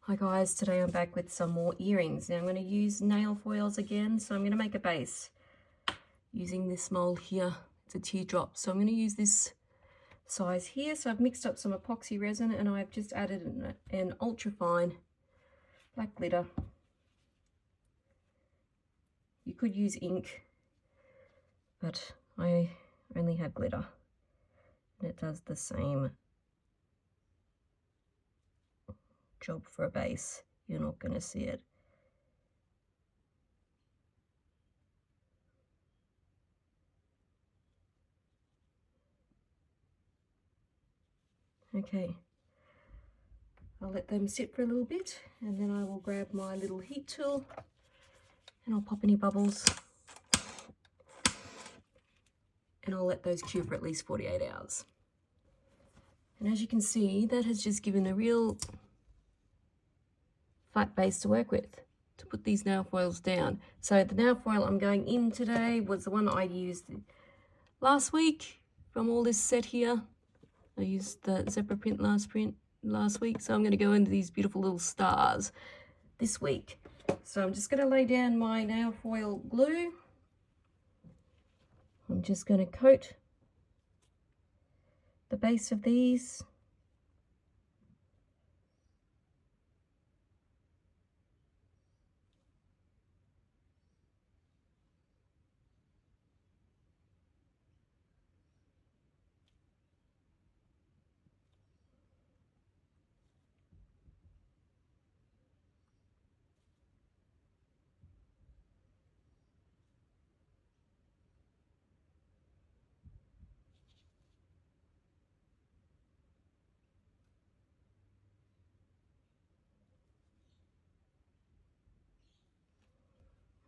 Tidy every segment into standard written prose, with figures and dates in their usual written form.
Hi guys, today I'm back with some more earrings. Now I'm going to use nail foils again, so I'm going to make a base using this mold here. It's a teardrop, so I'm going to use this size here. So I've mixed up some epoxy resin and I've just added an ultra fine black glitter. You could use ink, but I only have glitter and it does the same job for a base. You're not going to see it. Okay, I'll let them sit for a little bit and then I will grab my little heat tool and I'll pop any bubbles and I'll let those cure for at least 48 hours. And as you can see, that has just given a real flat base to work with to put these nail foils down. So the nail foil I'm going in today was the one I used last week from all this set here. I used the zebra print last week, so I'm going to go into these beautiful little stars this week. So I'm just going to lay down my nail foil glue. I'm just going to coat the base of these.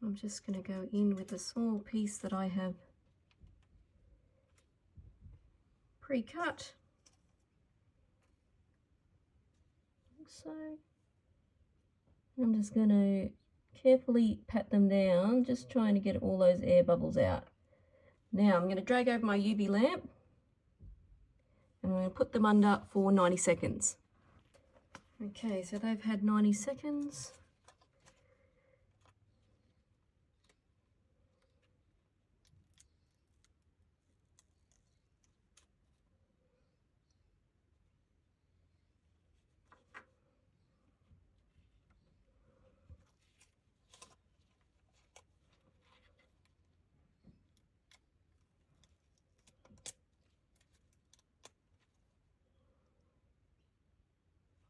I'm just going to go in with a small piece that I have pre-cut. So I'm just going to carefully pat them down, just trying to get all those air bubbles out. Now I'm going to drag over my UV lamp and I'm going to put them under for 90 seconds. Okay, so they've had 90 seconds.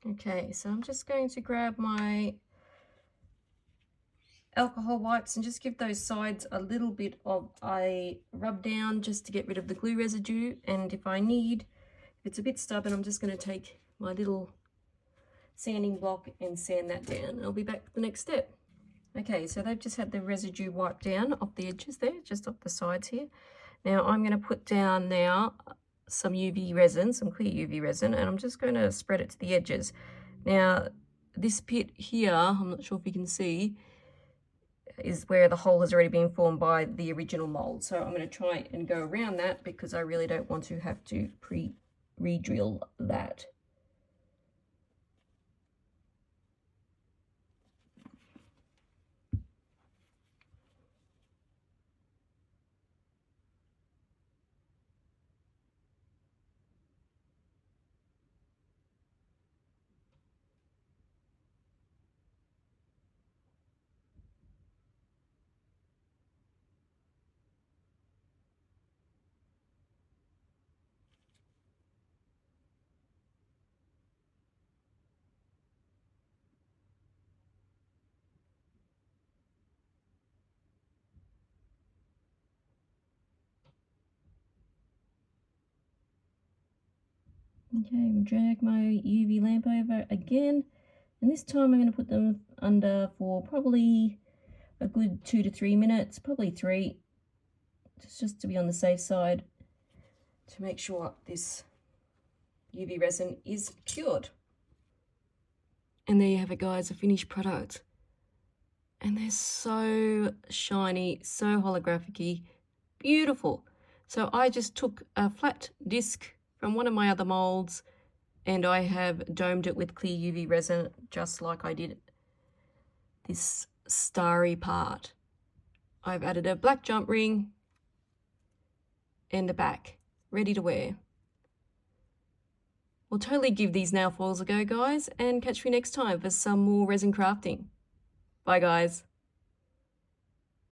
Okay, so I'm just going to grab my alcohol wipes and just give those sides a little bit of a rub down just to get rid of the glue residue. And if it's a bit stubborn, I'm just going to take my little sanding block and sand that down. I'll be back with the next step. Okay, so they've just had the residue wiped down off the edges there, just off the sides here. Now I'm going to put down now some UV resin, some clear UV resin, and I'm just going to spread it to the edges. Now this bit here, I'm not sure if you can see, is where the hole has already been formed by the original mold. So I'm going to try and go around that because I really don't want to have to re-drill that. Okay, drag my UV lamp over again, and this time I'm going to put them under for probably a good 2 to 3 minutes, probably 3, just to be on the safe side, to make sure this UV resin is cured. And there you have it guys, a finished product. And they're so shiny, so holographic-y, beautiful. So I just took a flat disc from one of my other molds, and I have domed it with clear UV resin just like I did this starry part. I've added a black jump ring and a back, ready to wear. We'll totally give these nail foils a go, guys, and catch me next time for some more resin crafting. Bye, guys.